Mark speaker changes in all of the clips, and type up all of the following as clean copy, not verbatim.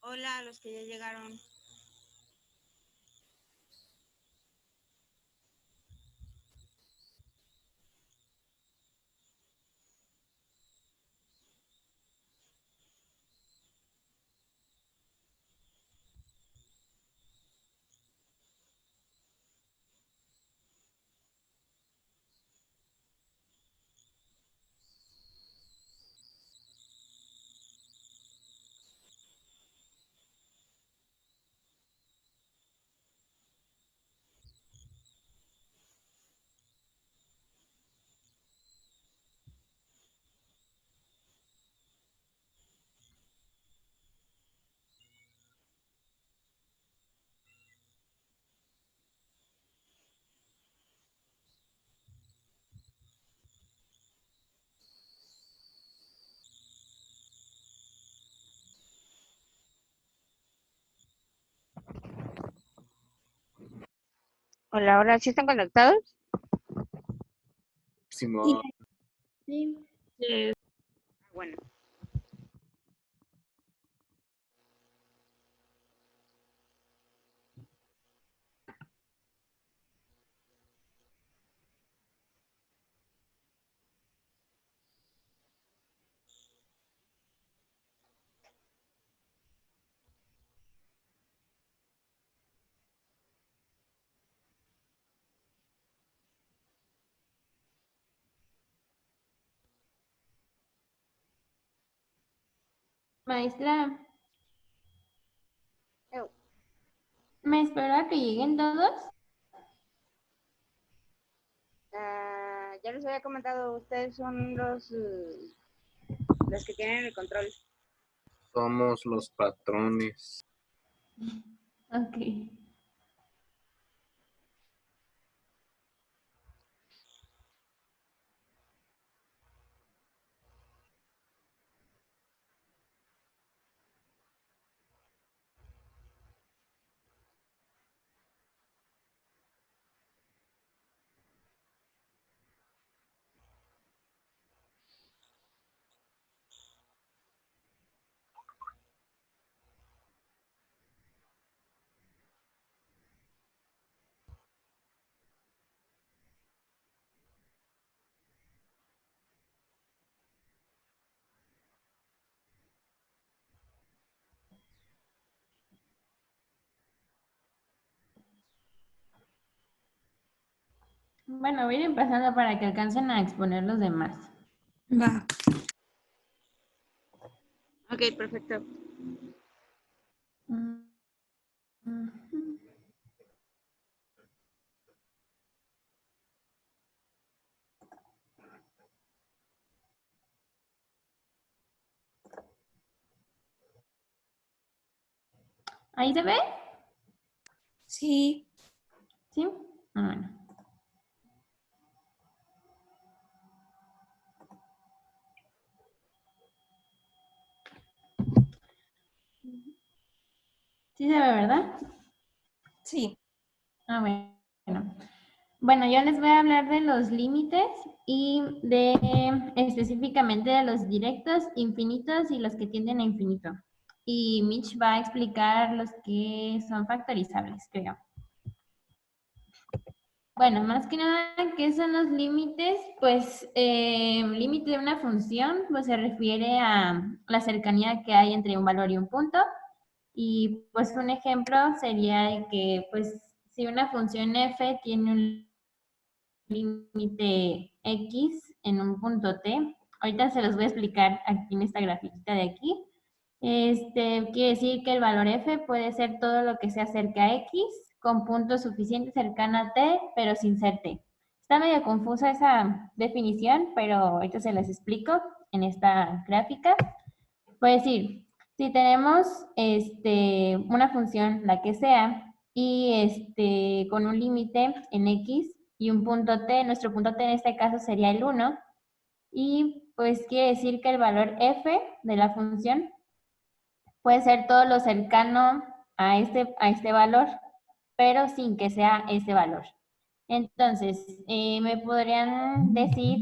Speaker 1: Hola a los que ya llegaron.
Speaker 2: Hola, hola, ¿sí están conectados?
Speaker 3: Simón.
Speaker 2: Sí. Bueno.
Speaker 4: Maestra,
Speaker 2: Eu.
Speaker 4: ¿me espera que lleguen todos?
Speaker 2: Ya les había comentado, ustedes son los que tienen el control.
Speaker 3: Somos los patrones.
Speaker 4: Ok. Bueno, voy a ir empezando para que alcancen a exponer los demás.
Speaker 1: Va.
Speaker 2: Ok, perfecto.
Speaker 4: Mm, ujú. ¿Ahí se ve?
Speaker 1: Sí.
Speaker 4: ¿Sí? Bueno. ¿Sí se ve, verdad?
Speaker 1: Sí.
Speaker 4: Ah, bueno. Bueno, yo les voy a hablar de los límites y de específicamente de los directos, infinitos y los que tienden a infinito. Y Mitch va a explicar los que son factorizables, creo. Bueno, más que nada, ¿qué son los límites? Pues límite de una función pues, se refiere a la cercanía que hay entre un valor y un punto. Y pues un ejemplo sería de que pues si una función f tiene un límite x en un punto t, ahorita se los voy a explicar aquí en esta grafiquita de aquí. Quiere decir que el valor f puede ser todo lo que sea cerca a x con punto suficiente cercano a t, pero sin ser t. Está medio confusa esa definición, pero ahorita se las explico en esta gráfica. Puede decir, si tenemos una función, la que sea, y con un límite en x y un punto t, nuestro punto t en este caso sería el 1, y pues quiere decir que el valor f de la función puede ser todo lo cercano a este valor, pero sin que sea ese valor. Entonces, ¿me podrían decir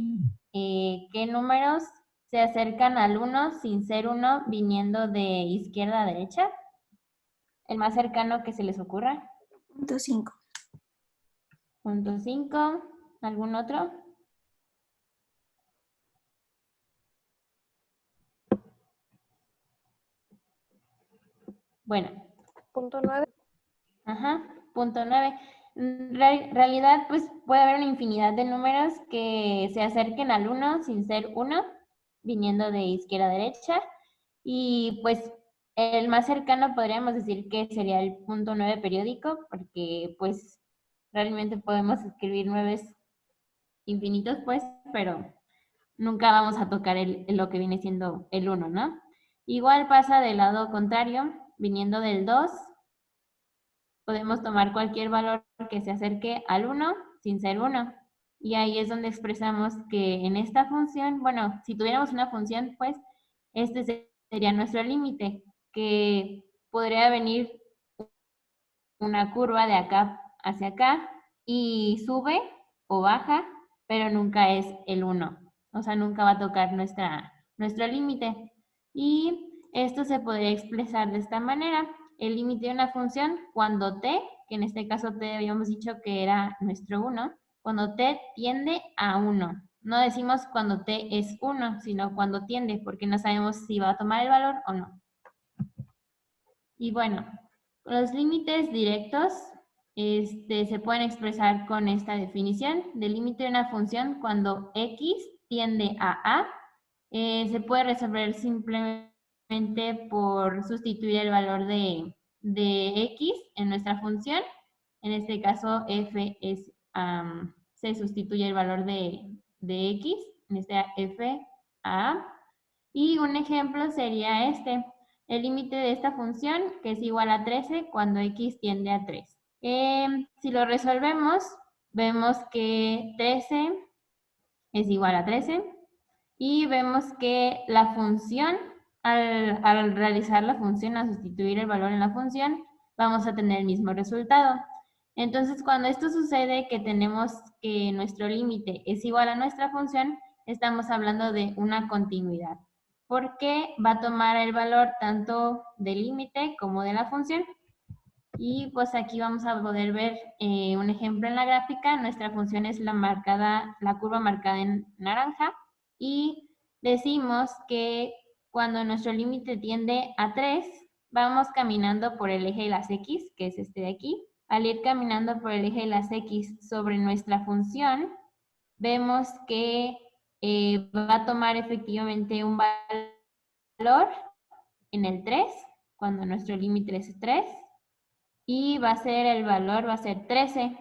Speaker 4: qué números se acercan al 1 sin ser 1 viniendo de izquierda a derecha? El más cercano que se les ocurra.
Speaker 1: 0.5.
Speaker 4: 0.5. ¿Algún otro? Bueno.
Speaker 5: 0.9.
Speaker 4: Ajá, 0.9. En realidad, pues puede haber una infinidad de números que se acerquen al 1 sin ser 1, viniendo de izquierda a derecha. Y pues el más cercano podríamos decir que sería el 0.9 periódico, porque pues realmente podemos escribir 9 infinitos, pues, pero nunca vamos a tocar lo que viene siendo el 1, ¿no? Igual pasa del lado contrario, viniendo del 2. Podemos tomar cualquier valor que se acerque al 1 sin ser 1. Y ahí es donde expresamos que en esta función, bueno, si tuviéramos una función, pues este sería nuestro límite, que podría venir una curva de acá hacia acá y sube o baja, pero nunca es el 1. O sea, nunca va a tocar nuestro límite. Y esto se podría expresar de esta manera. El límite de una función cuando t, que en este caso t habíamos dicho que era nuestro 1, cuando t tiende a 1. No decimos cuando t es 1, sino cuando tiende, porque no sabemos si va a tomar el valor o no. Y bueno, los límites directos se pueden expresar con esta definición del límite de una función cuando x tiende a a. Se puede resolver simplemente por sustituir el valor de x en nuestra función. En este caso, f es, se sustituye el valor de x, en este f a a. Y un ejemplo sería este. El límite de esta función, que es igual a 13 cuando x tiende a 3. Si lo resolvemos, vemos que 13 es igual a 13 y vemos que la función, al realizar la función, a sustituir el valor en la función, vamos a tener el mismo resultado. Entonces, cuando esto sucede, que tenemos que nuestro límite es igual a nuestra función, estamos hablando de una continuidad, porque va a tomar el valor tanto del límite como de la función. Y pues aquí vamos a poder ver un ejemplo en la gráfica. Nuestra función es la curva marcada en naranja, y decimos que cuando nuestro límite tiende a 3, vamos caminando por el eje de las x, que es este de aquí. Al ir caminando por el eje de las x sobre nuestra función, vemos que va a tomar efectivamente un valor en el 3, cuando nuestro límite es 3, y va a ser el valor, va a ser 13,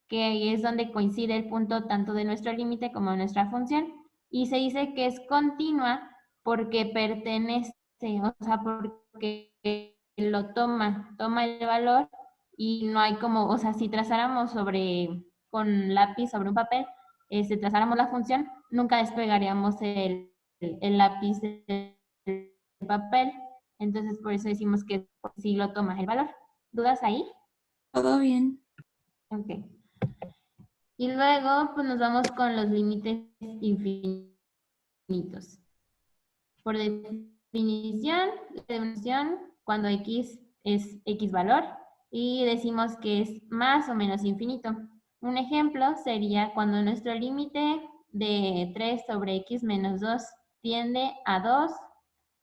Speaker 4: que ahí es donde coincide el punto tanto de nuestro límite como de nuestra función, y se dice que es continua porque pertenece, o sea, porque lo toma el valor, y no hay como, o sea, si trazáramos con lápiz sobre un papel, si trazáramos la función, nunca despegaríamos el lápiz del papel. Entonces, por eso decimos que sí lo toma el valor. ¿Dudas ahí?
Speaker 1: Todo bien.
Speaker 4: Ok. Y luego, pues nos vamos con los límites infinitos. Por definición, cuando x es x valor, y decimos que es más o menos infinito. Un ejemplo sería cuando nuestro límite de 3 sobre x menos 2 tiende a 2,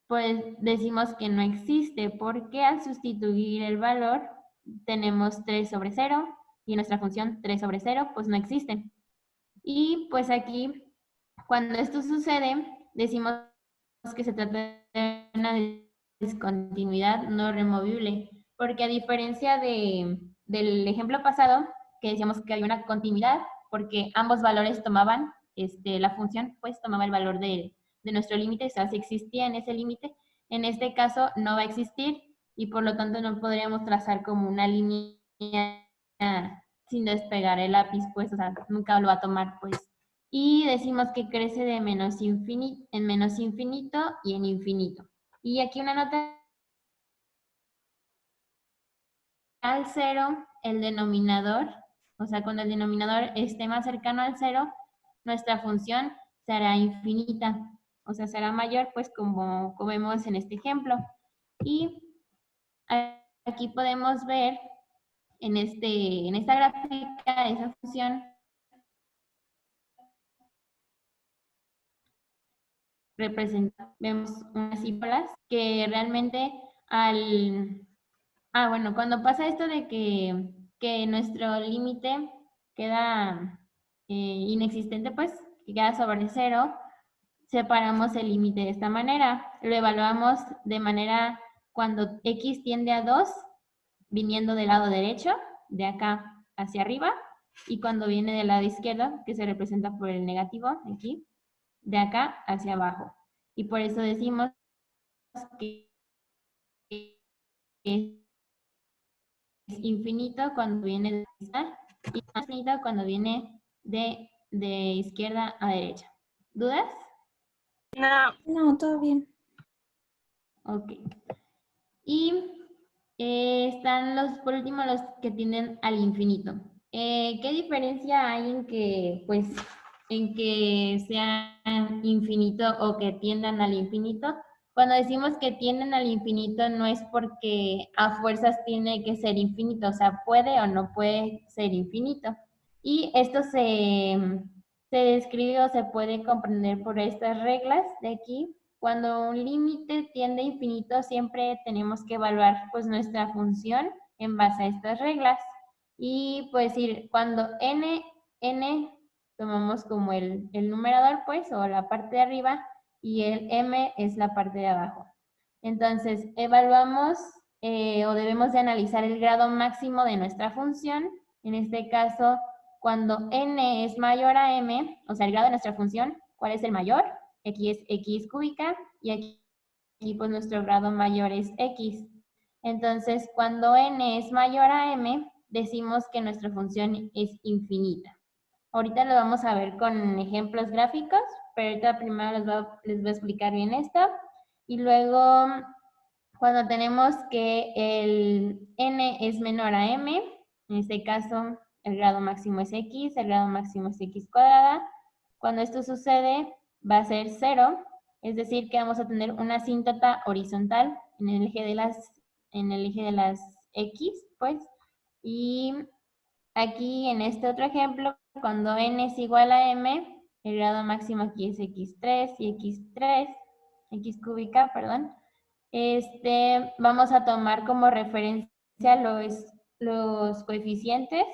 Speaker 4: pues decimos que no existe, porque al sustituir el valor tenemos 3 sobre 0 y nuestra función 3 sobre 0 pues no existe. Y pues aquí, cuando esto sucede, decimos que se trata de una discontinuidad no removible, porque a diferencia del ejemplo pasado, que decíamos que hay una continuidad, porque ambos valores tomaban, la función pues tomaba el valor de nuestro límite, o sea, si existía en ese límite, en este caso no va a existir, y por lo tanto no podríamos trazar como una línea sin despegar el lápiz, pues, o sea, nunca lo va a tomar, pues. Y decimos que crece de menos infinito, en menos infinito y en infinito. Y aquí una nota: al 0, el denominador, o sea, cuando el denominador esté más cercano al 0, nuestra función será infinita, o sea, será mayor, pues como vemos en este ejemplo. Y aquí podemos ver en esta gráfica esa función representa, vemos unas cifras que realmente bueno, cuando pasa esto de que nuestro límite queda inexistente, pues, que queda sobre 0, separamos el límite de esta manera. Lo evaluamos de manera cuando x tiende a 2, viniendo del lado derecho, de acá hacia arriba, y cuando viene del lado izquierdo, que se representa por el negativo, aquí, de acá hacia abajo. Y por eso decimos que es infinito cuando viene de izquierda y infinito cuando viene de izquierda a derecha. ¿Dudas?
Speaker 2: No.
Speaker 1: No, todo bien.
Speaker 4: Ok. Y están por último, los que tienden al infinito. ¿Qué diferencia hay en que sean infinito o que tiendan al infinito? Cuando decimos que tienden al infinito no es porque a fuerzas tiene que ser infinito, o sea, puede o no puede ser infinito. Y esto se describe o se puede comprender por estas reglas de aquí. Cuando un límite tiende a infinito, siempre tenemos que evaluar pues nuestra función en base a estas reglas. Y pues cuando n tomamos como el numerador, pues, o la parte de arriba, y el m es la parte de abajo. Entonces, evaluamos o debemos de analizar el grado máximo de nuestra función. En este caso, cuando n es mayor a m, o sea, el grado de nuestra función, ¿cuál es el mayor? Aquí es x cúbica y aquí pues nuestro grado mayor es x. Entonces, cuando n es mayor a m, decimos que nuestra función es infinita. Ahorita lo vamos a ver con ejemplos gráficos, pero ahorita primero les voy a explicar bien esto. Y luego, cuando tenemos que el n es menor a m, en este caso el grado máximo es x, el grado máximo es x cuadrada. Cuando esto sucede, va a ser 0, es decir, que vamos a tener una asíntota horizontal en el eje de las x, pues. Y aquí en este otro ejemplo, cuando n es igual a m, el grado máximo aquí es x3 y x cúbica, perdón. Vamos a tomar como referencia los coeficientes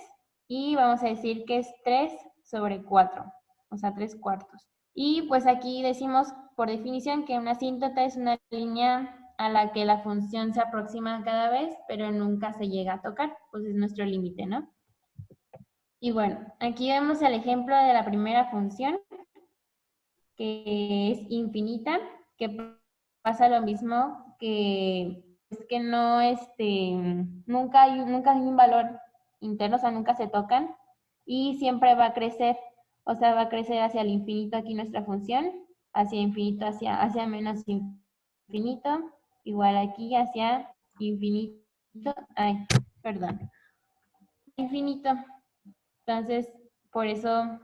Speaker 4: y vamos a decir que es 3 sobre 4, o sea, 3 cuartos. Y pues aquí decimos por definición que una asíntota es una línea a la que la función se aproxima cada vez, pero nunca se llega a tocar, pues es nuestro límite, ¿no? Y bueno, aquí vemos el ejemplo de la primera función, que es infinita, que pasa lo mismo que es que no, nunca hay un valor interno, o sea, nunca se tocan, y siempre va a crecer, o sea, va a crecer hacia el infinito aquí nuestra función, hacia infinito, hacia menos infinito, igual aquí hacia infinito, infinito. Entonces, por eso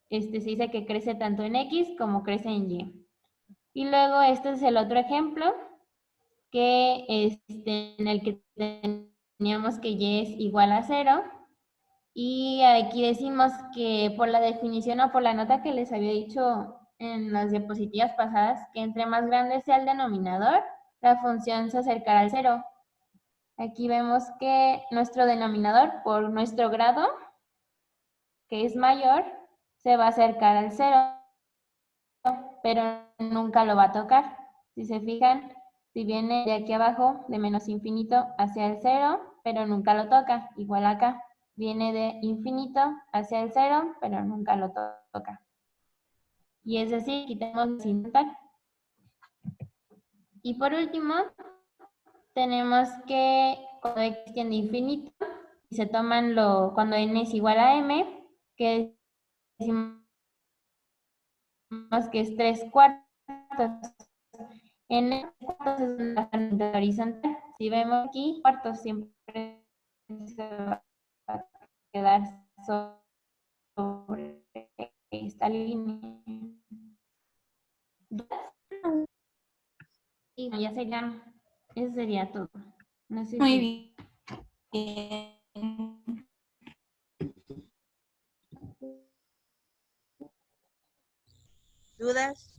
Speaker 4: se dice que crece tanto en X como crece en Y. Y luego este es el otro ejemplo que en el que teníamos que Y es igual a 0. Y aquí decimos que por la definición o por la nota que les había dicho en las diapositivas pasadas, que entre más grande sea el denominador, la función se acercará al 0. Aquí vemos que nuestro denominador, por nuestro grado, que es mayor, se va a acercar al 0, pero nunca lo va a tocar. Si se fijan, si viene de aquí abajo, de menos infinito hacia el 0, pero nunca lo toca. Igual acá, viene de infinito hacia el 0, pero nunca lo toca. Y es decir, quitamos sin tocar. Y por último, tenemos que cuando x tiende a infinito, y se toman cuando n es igual a m, que decimos que es 3 cuartos. En el cuartos es una cantidad horizontal. Si vemos aquí, cuartos siempre se va a quedar sobre esta línea. Y ya eso sería todo. No sé
Speaker 1: Muy
Speaker 4: si...
Speaker 1: bien.
Speaker 2: ¿Dudas?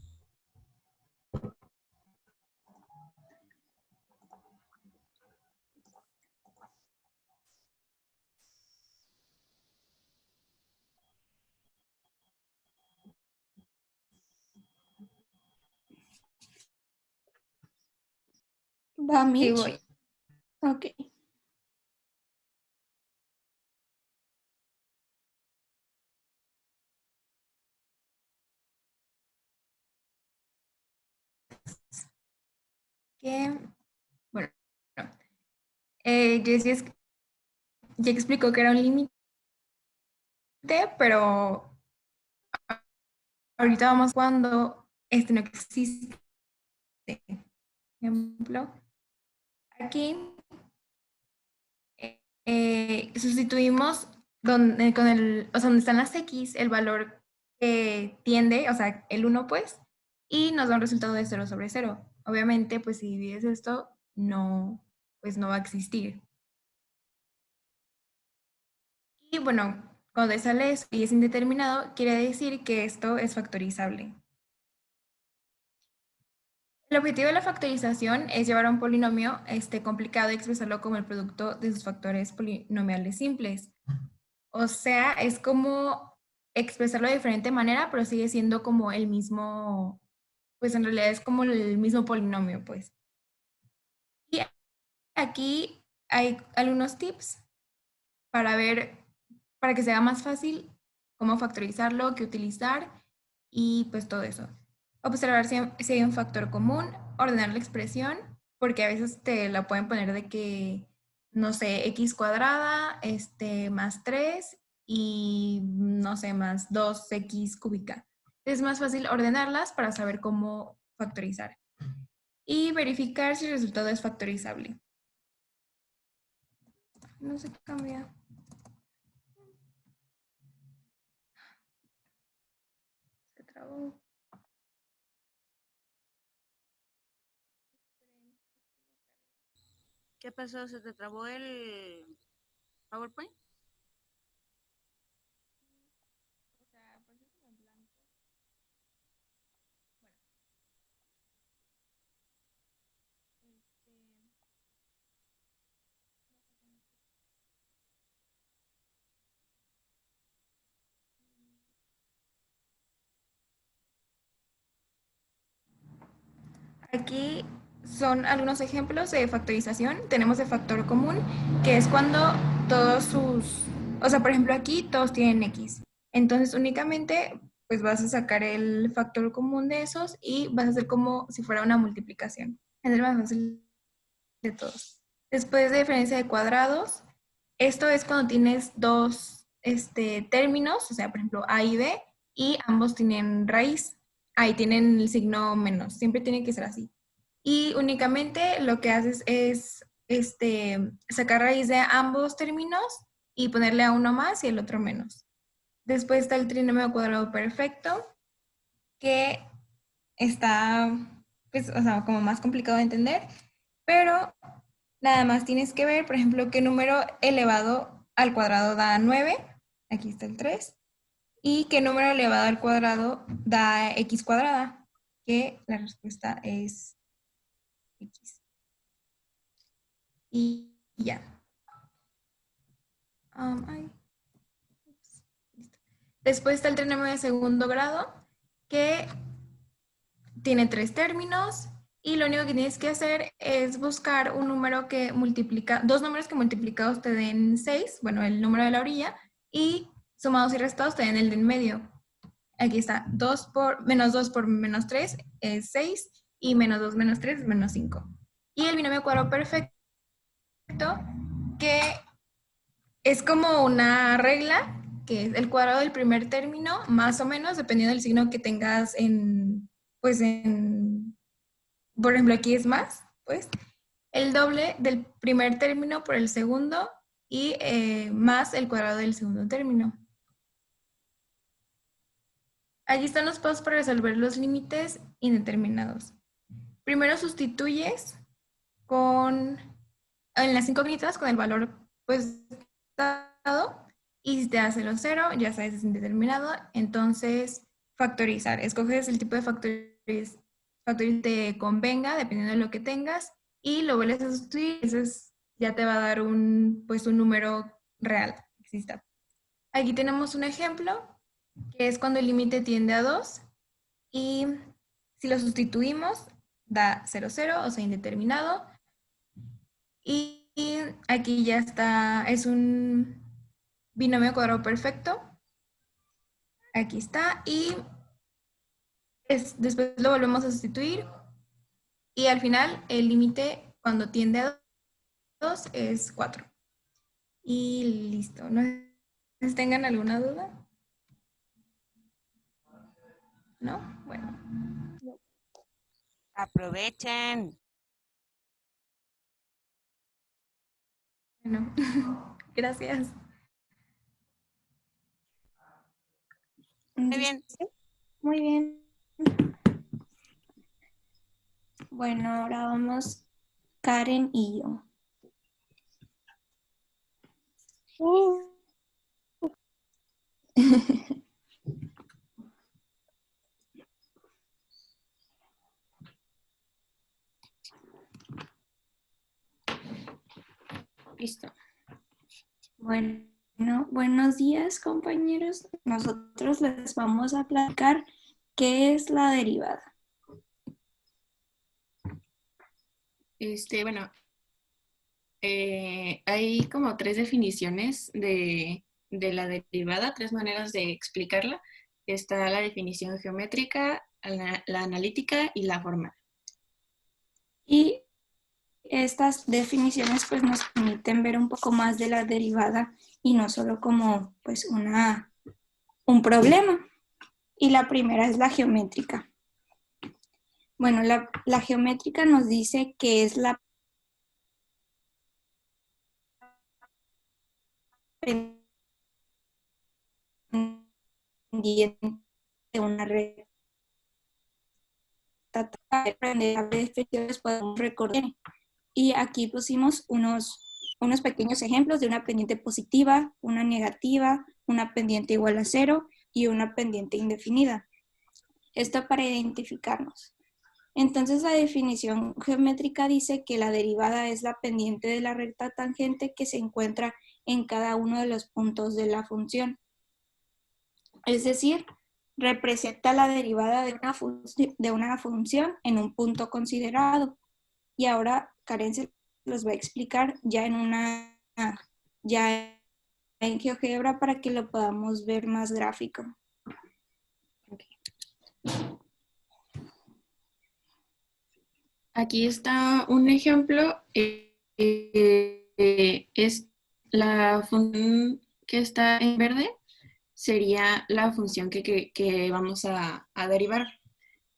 Speaker 1: ¿Va
Speaker 5: Sí,
Speaker 1: Mitch?
Speaker 5: voy.
Speaker 1: Ok.
Speaker 5: Que, bueno, Jessie ya explicó que era un límite, pero ahorita vamos cuando este no existe. Ejemplo, aquí sustituimos con el, o sea, donde están las X, el valor que tiende, o sea, el 1 pues, y nos da un resultado de 0/0. Obviamente, pues si divides esto, no, pues no va a existir. Y bueno, cuando sale eso y es indeterminado, quiere decir que esto es factorizable. El objetivo de la factorización es llevar a un polinomio complicado y expresarlo como el producto de sus factores polinomiales simples. O sea, es como expresarlo de diferente manera, pero sigue siendo como el mismo, pues en realidad es como el mismo polinomio, pues. Y aquí hay algunos tips para ver, para que sea más fácil cómo factorizarlo, qué utilizar y pues todo eso. Observar si hay un factor común, ordenar la expresión, porque a veces te la pueden poner de que, no sé, x cuadrada, más 3 y, no sé, más 2x cúbica. Es más fácil ordenarlas para saber cómo factorizar. Y verificar si el resultado es factorizable. No se cambia. Se trabó.
Speaker 2: ¿Qué pasó? ¿Se te trabó el PowerPoint?
Speaker 5: Aquí son algunos ejemplos de factorización. Tenemos el factor común, que es cuando todos sus, o sea, por ejemplo, aquí todos tienen X. Entonces, únicamente, pues vas a sacar el factor común de esos y vas a hacer como si fuera una multiplicación. Es el más fácil de todos. Después de diferencia de cuadrados, esto es cuando tienes dos términos, o sea, por ejemplo, A y B, y ambos tienen raíz. Ahí tienen el signo menos, siempre tiene que ser así. Y únicamente lo que haces es sacar raíz de ambos términos y ponerle a uno más y el otro menos. Después está el trinomio cuadrado perfecto, que está, pues, o sea, como más complicado de entender, pero nada más tienes que ver, por ejemplo, qué número elevado al cuadrado da 9, aquí está el 3, y qué número elevado al cuadrado da x cuadrada, que la respuesta es x. Y ya. Ay, ups, listo. Después está el trinomio de segundo grado, que tiene 3 términos y lo único que tienes que hacer es buscar un número que multiplica, dos números que multiplicados te den 6, bueno, el número de la orilla, y sumados y restados te den el de en medio. Aquí está, menos 2 por menos 3 es 6 y menos 2 menos 3 es menos 5. Y el binomio cuadrado perfecto, que es como una regla, que es el cuadrado del primer término, más o menos, dependiendo del signo que tengas pues por ejemplo, aquí es más, pues, el doble del primer término por el segundo y más el cuadrado del segundo término. Allí están los pasos para resolver los límites indeterminados. Primero sustituyes con en las incógnitas con el valor pues dado, y si te da 0, 0, ya sabes, es indeterminado, entonces factorizar. Escoges el tipo de factoriz te convenga, dependiendo de lo que tengas, y lo vuelves a sustituir, entonces ya te va a dar un número real que exista. Aquí tenemos un ejemplo, que es cuando el límite tiende a 2, y si lo sustituimos, da 0, 0, o sea, indeterminado. Y aquí ya está, es un binomio cuadrado perfecto. Aquí está. Y después lo volvemos a sustituir. Y al final el límite cuando tiende a 2 es 4. Y listo. ¿No sé si tengan alguna duda? ¿No? Bueno.
Speaker 2: Aprovechen.
Speaker 5: Bueno. Gracias.
Speaker 2: Muy bien.
Speaker 1: Muy bien. Bueno, ahora vamos Karen y yo. Listo. Bueno, buenos días, compañeros. Nosotros les vamos a platicar qué es la derivada.
Speaker 6: Bueno, hay como 3 definiciones de la derivada, 3 maneras de explicarla. Está la definición geométrica, la analítica y la formal.
Speaker 1: Y estas definiciones pues nos permiten ver un poco más de la derivada y no solo como pues un problema. Y la primera es la geométrica. Bueno, la geométrica nos dice que es la pendiente de una recta. Podemos recordar. Y aquí pusimos unos pequeños ejemplos de una pendiente positiva, una negativa, una pendiente igual a 0 y una pendiente indefinida. Esto para identificarnos. Entonces la definición geométrica dice que la derivada es la pendiente de la recta tangente que se encuentra en cada uno de los puntos de la función. Es decir, representa la derivada de una función en un punto considerado. Y ahora Karen se los va a explicar ya en GeoGebra para que lo podamos ver más gráfico.
Speaker 6: Aquí está un ejemplo. Es la función que está en verde, sería la función que vamos a derivar.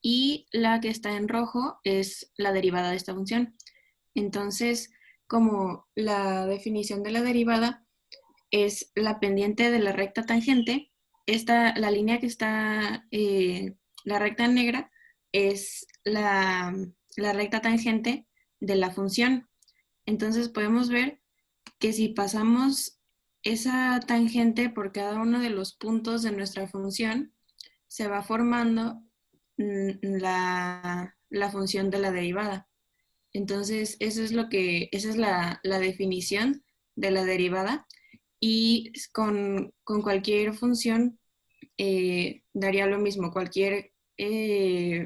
Speaker 6: Y la que está en rojo es la derivada de esta función. Entonces, como la definición de la derivada es la pendiente de la recta tangente, la línea que está, la recta negra, es la recta tangente de la función. Entonces podemos ver que si pasamos esa tangente por cada uno de los puntos de nuestra función, se va formando la función de la derivada. Entonces, esa es la definición de la derivada, y con cualquier función daría lo mismo. Cualquier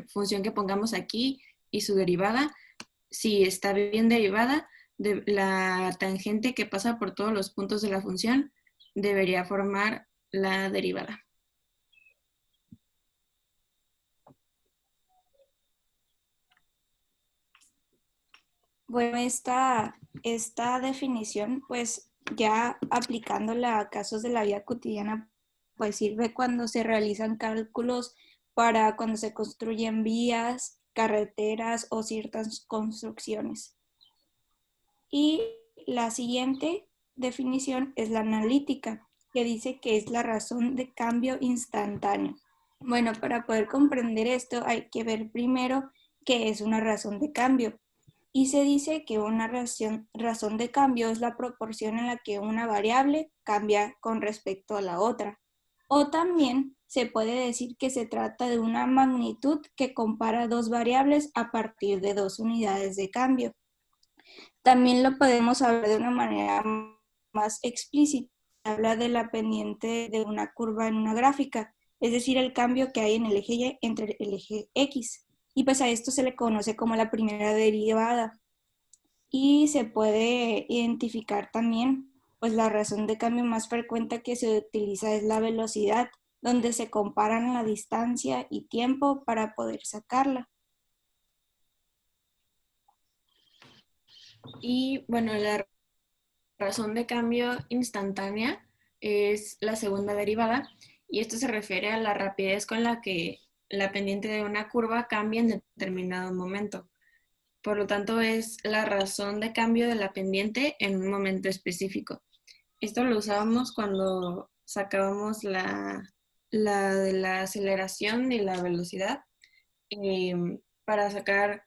Speaker 6: función que pongamos aquí y su derivada, si está bien derivada, la tangente que pasa por todos los puntos de la función debería formar la derivada.
Speaker 1: Bueno, esta definición, pues ya aplicándola a casos de la vida cotidiana, pues sirve cuando se realizan cálculos para cuando se construyen vías, carreteras o ciertas construcciones. Y la siguiente definición es la analítica, que dice que es la razón de cambio instantáneo. Bueno, para poder comprender esto hay que ver primero qué es una razón de cambio. Y se dice que una razón de cambio es la proporción en la que una variable cambia con respecto a la otra. O también se puede decir que se trata de una magnitud que compara dos variables a partir de dos unidades de cambio. También lo podemos hablar de una manera más explícita. Habla de la pendiente de una curva en una gráfica, es decir, el cambio que hay en el eje Y entre el eje X. Y pues a esto se le conoce como la primera derivada. Y se puede identificar también, pues la razón de cambio más frecuente que se utiliza es la velocidad, donde se comparan la distancia y tiempo para poder sacarla.
Speaker 6: Y bueno, la razón de cambio instantánea es la segunda derivada y esto se refiere a la rapidez con la que la pendiente de una curva cambia en determinado momento. Por lo tanto, es la razón de cambio de la pendiente en un momento específico. Esto lo usábamos cuando sacábamos la de la aceleración y la velocidad para sacar,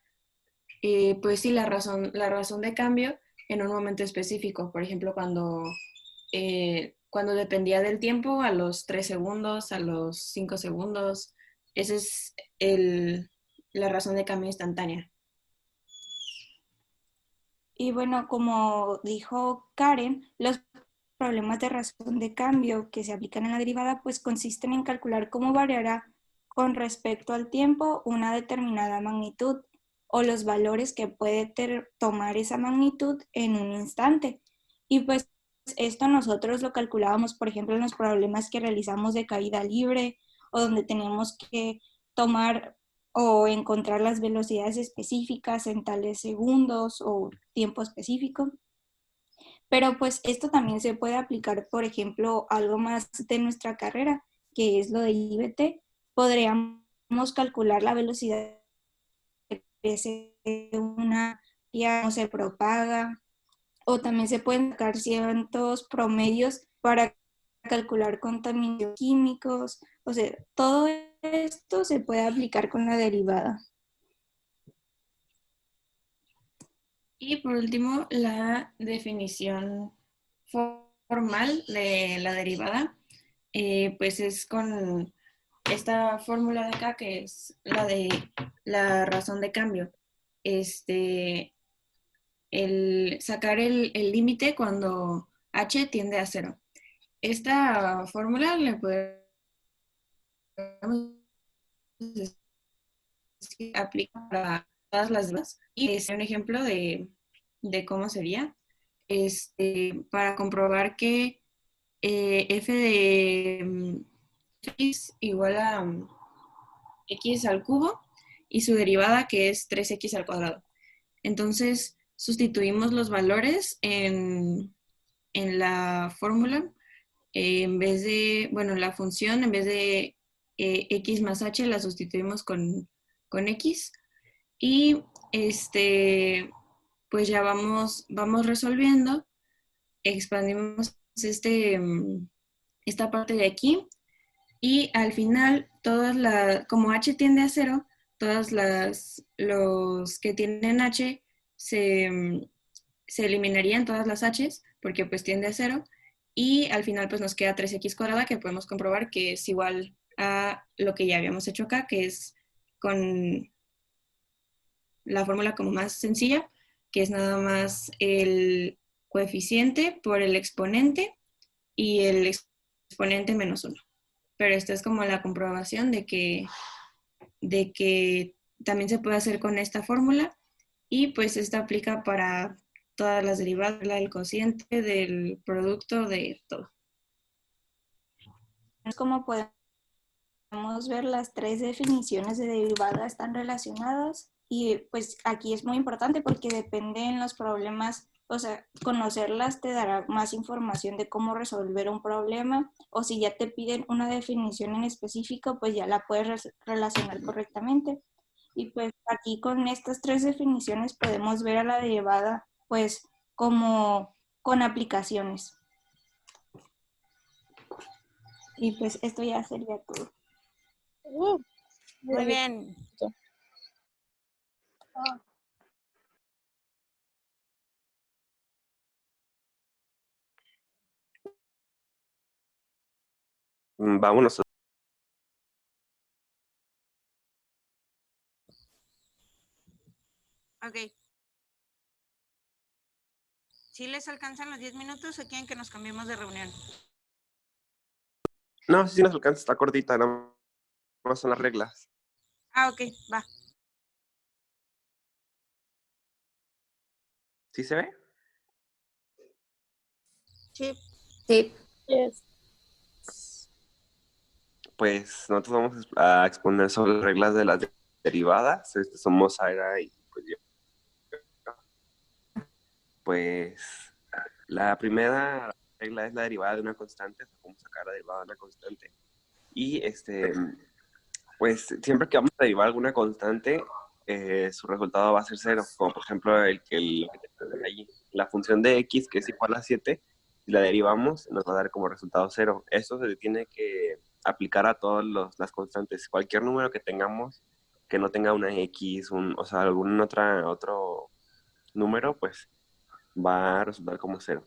Speaker 6: pues sí, la razón de cambio en un momento específico. Por ejemplo, cuando dependía del tiempo, a los 3 segundos, a los 5 segundos. Esa es la razón de cambio instantánea.
Speaker 1: Y bueno, como dijo Karen, los problemas de razón de cambio que se aplican en la derivada pues consisten en calcular cómo variará con respecto al tiempo una determinada magnitud o los valores que puede tomar esa magnitud en un instante. Y pues esto nosotros lo calculábamos, por ejemplo, en los problemas que realizamos de caída libre o donde teníamos que tomar o encontrar las velocidades específicas en tales segundos o tiempo específico. Pero pues esto también se puede aplicar, por ejemplo, algo más de nuestra carrera, que es lo de IBT. Podríamos calcular la velocidad que crece una vía, no se propaga, o también se pueden sacar ciertos promedios para calcular contaminación químicos. O sea, todo esto se puede aplicar con la derivada.
Speaker 6: Y por último, la definición formal de la derivada, pues es con esta fórmula de acá, que es la de la razón de cambio. Sacar el límite cuando h tiende a 0. Esta fórmula le podemos aplicar para todas las demás. Y es un ejemplo de cómo sería. Para comprobar que f de x igual a x al cubo y su derivada que es 3x al cuadrado. Entonces, sustituimos los valores en la fórmula. En vez de, bueno, la función, en vez de x más h, la sustituimos con x. Y pues ya vamos resolviendo. Expandimos esta parte de aquí. Y al final, como h tiende a 0, los que tienen h se eliminarían todas las h's, porque pues tiende a 0. Y al final pues nos queda 3x cuadrada, que podemos comprobar que es igual a lo que ya habíamos hecho acá, que es con la fórmula como más sencilla, que es nada más el coeficiente por el exponente y el exponente menos 1. Pero esta es como la comprobación de que también se puede hacer con esta fórmula, y pues esta aplica para todas las derivadas, la del cociente, del producto, de todo.
Speaker 1: Como podemos ver, las tres definiciones de derivada están relacionadas y pues aquí es muy importante porque depende en los problemas, o sea, conocerlas te dará más información de cómo resolver un problema, o si ya te piden una definición en específico, pues ya la puedes relacionar correctamente. Y pues aquí con estas tres definiciones podemos ver a la derivada pues como con aplicaciones. Y pues esto ya sería todo.
Speaker 2: Muy bien.
Speaker 7: Vámonos.
Speaker 2: Ok. ¿Sí les alcanzan los 10 minutos o quieren que nos cambiemos de reunión?
Speaker 7: No, sí nos alcanza, está cortita, nada más son las reglas.
Speaker 2: Ah, ok, va.
Speaker 7: ¿Sí se ve?
Speaker 2: Sí.
Speaker 5: Sí.
Speaker 7: Pues nosotros vamos a exponer sobre las reglas de las derivadas. Somos Aira y pues yo. Pues la primera regla es la derivada de una constante, o sea, cómo sacar la derivada de una constante. Y pues siempre que vamos a derivar alguna constante, su resultado va a ser cero, como por ejemplo lo que te ponen allí. La función de x, que es igual a 7, si la derivamos, nos va a dar como resultado cero. Esto se tiene que aplicar a todas las constantes. Cualquier número que tengamos que no tenga una x, o sea, algún otro número, pues va a resultar como cero.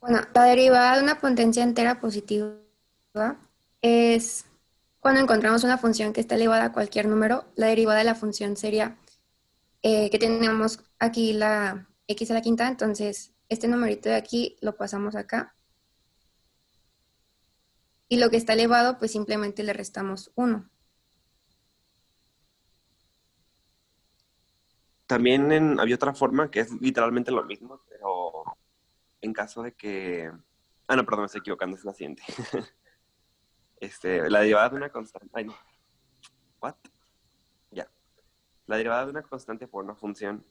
Speaker 5: Bueno, la derivada de una potencia entera positiva es cuando encontramos una función que está elevada a cualquier número. La derivada de la función sería que tenemos aquí la x a la quinta, entonces este numerito de aquí lo pasamos acá. Y lo que está elevado, pues simplemente le restamos 1.
Speaker 7: También había otra forma que es literalmente lo mismo, pero en caso de que... Ah, no, perdón, me estoy equivocando, es la siguiente. La derivada de una constante... Ay, no. ¿What? Ya. La derivada de una constante por una función.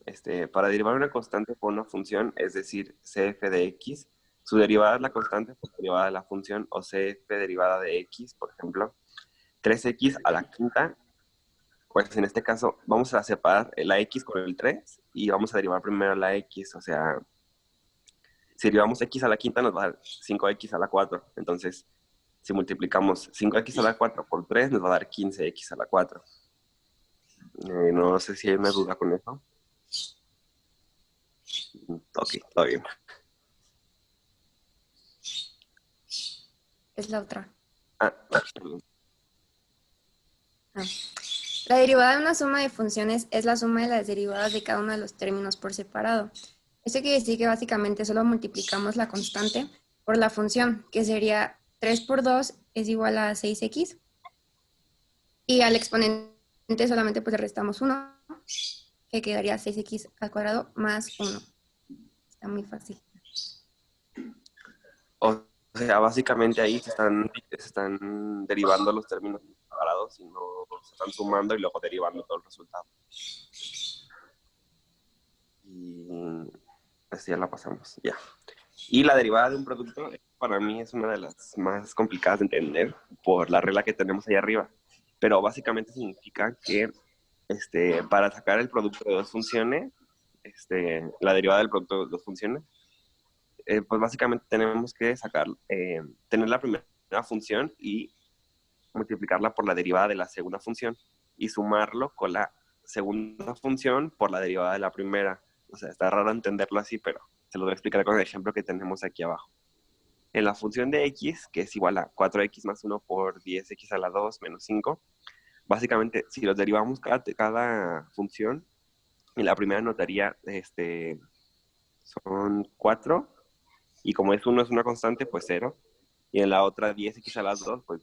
Speaker 7: Para derivar una constante por una función, es decir, CF de X, su derivada es la constante por derivada de la función, o CF derivada de X, por ejemplo, 3X a la quinta. Pues en este caso vamos a separar la X con el 3 y vamos a derivar primero la X, o sea, si derivamos X a la quinta nos va a dar 5X a la 4. Entonces, si multiplicamos 5X a la 4 por 3 nos va a dar 15X a la 4. No sé si hay una duda con eso. Ok, todo bien.
Speaker 5: Es la otra.
Speaker 7: Perdón.
Speaker 5: La derivada de una suma de funciones es la suma de las derivadas de cada uno de los términos por separado. Esto quiere decir que básicamente solo multiplicamos la constante por la función, que sería 3 por 2 es igual a 6x. Y al exponente solamente pues le restamos 1, que quedaría 6x al cuadrado más 1. Está muy fácil.
Speaker 7: O sea, básicamente ahí se están derivando los términos separados y no se están sumando y luego derivando todo el resultado. Y así ya la pasamos, ya. Y la derivada de un producto para mí es una de las más complicadas de entender por la regla que tenemos ahí arriba. Pero básicamente significa que para sacar el producto de dos funciones, la derivada del producto de dos funciones, pues básicamente tenemos que tener la primera función y multiplicarla por la derivada de la segunda función y sumarlo con la segunda función por la derivada de la primera. O sea, está raro entenderlo así, pero se lo voy a explicar con el ejemplo que tenemos aquí abajo. En la función de x, que es igual a 4x más 1 por 10x a la 2 menos 5, básicamente, si los derivamos cada función, en la primera notaría son 4, y como es 1 es una constante, pues 0. Y en la otra 10x a la 2, pues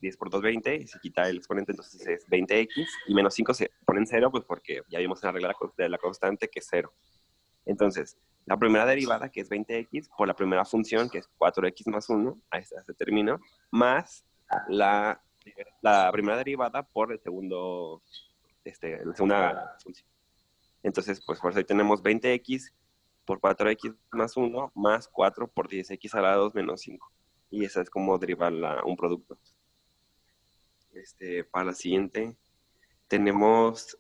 Speaker 7: 10 por 2, 20, y se quita el exponente, entonces es 20x, y menos 5 se ponen 0, pues porque ya vimos en la regla de la constante que es 0. Entonces, la primera derivada, que es 20x, por la primera función, que es 4x más 1, ahí está ese término, más la primera derivada por la segunda función. Entonces, pues por eso ahí tenemos 20x por 4x más 1, más 4 por 10x a la 2 menos 5. Y esa es como derivar un producto. Para la siguiente, tenemos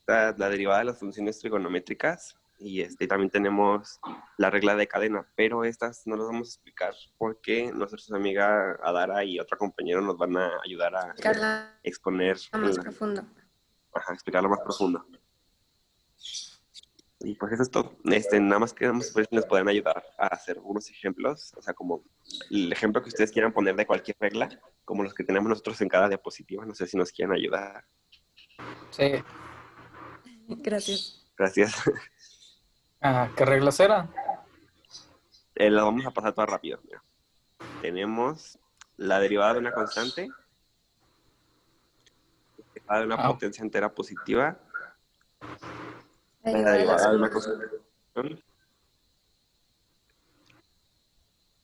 Speaker 7: la derivada de las funciones trigonométricas y también tenemos la regla de cadena, pero estas no las vamos a explicar porque nuestra amiga Adara y otro compañero nos van a ayudar a exponer
Speaker 5: Más profundo.
Speaker 7: Explicarlo más profundo. Y pues eso es todo. Nada más queremos ver si nos pueden ayudar a hacer unos ejemplos, o sea, como el ejemplo que ustedes quieran poner de cualquier regla, como los que tenemos nosotros en cada diapositiva. No sé si nos quieren ayudar.
Speaker 8: Sí.
Speaker 6: Gracias.
Speaker 7: Gracias.
Speaker 8: ¿Qué reglas eran?
Speaker 7: Lo vamos a pasar todo rápido. Mira. Tenemos la derivada de una constante, la derivada de una potencia entera positiva, la derivada de una constante,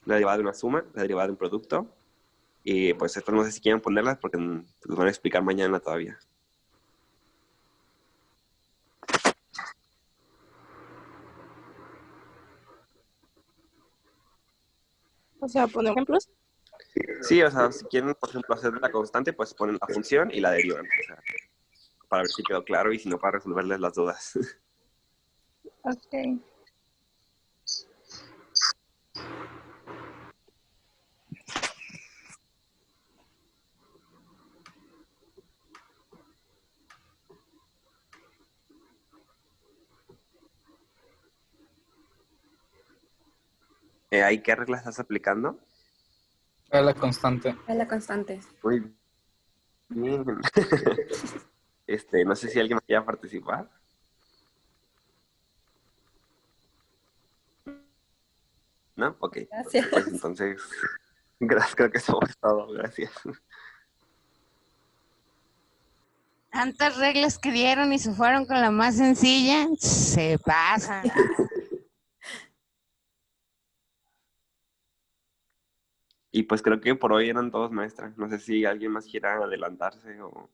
Speaker 7: la derivada de una suma, la derivada de un producto, y pues esto no sé si quieren ponerlas porque los van a explicar mañana todavía.
Speaker 9: O sea, ¿ponemos ejemplos?
Speaker 7: Sí, o sea, si quieren, por ejemplo, hacer la constante, pues ponen la función y la derivan. O sea, para ver si quedó claro y si no, para resolverles las dudas.
Speaker 9: Ok.
Speaker 7: ¿Ahí qué regla estás aplicando?
Speaker 8: A la constante.
Speaker 6: A la constante.
Speaker 7: Muy bien. No sé si alguien más quiera participar. ¿No? Ok.
Speaker 6: Gracias.
Speaker 7: Pues entonces, gracias, creo que eso es todo. Gracias.
Speaker 2: Tantas reglas que dieron y se fueron con la más sencilla, se pasan.
Speaker 7: Y pues creo que por hoy eran todos, maestra. No sé si alguien más quiera adelantarse o...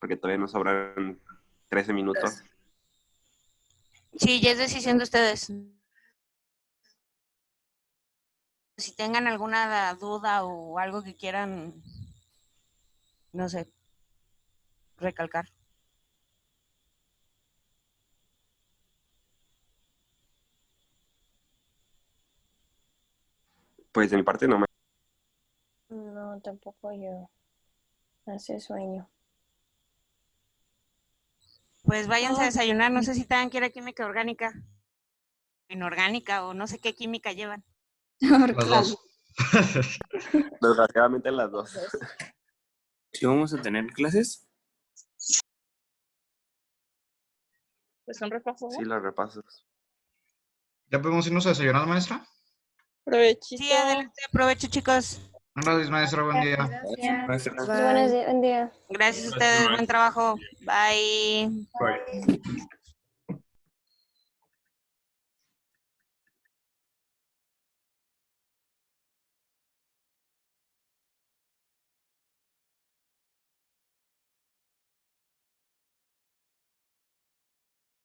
Speaker 7: Porque todavía nos sobran 13 minutos.
Speaker 2: Sí, ya es decisión de ustedes. Si tengan alguna duda o algo que quieran, no sé, recalcar.
Speaker 7: Pues de mi parte no me...
Speaker 9: No, tampoco yo. Hace sueño.
Speaker 2: Pues váyanse a desayunar, no sé si tengan que ir a química orgánica, inorgánica o no sé qué química llevan.
Speaker 10: Las dos.
Speaker 7: Desgraciadamente las dos.
Speaker 3: ¿Sí vamos a tener clases?
Speaker 9: Pues son repasos.
Speaker 7: Sí, los repasos.
Speaker 10: ¿Ya podemos irnos a desayunar, maestra?
Speaker 9: Provechito.
Speaker 2: Sí, adelante, aprovecho, chicos.
Speaker 10: Gracias, maestra. Buen día.
Speaker 6: Gracias.
Speaker 3: Maestra.
Speaker 9: Buen día.
Speaker 2: Gracias a ustedes, buen trabajo. Bye.
Speaker 3: Bye.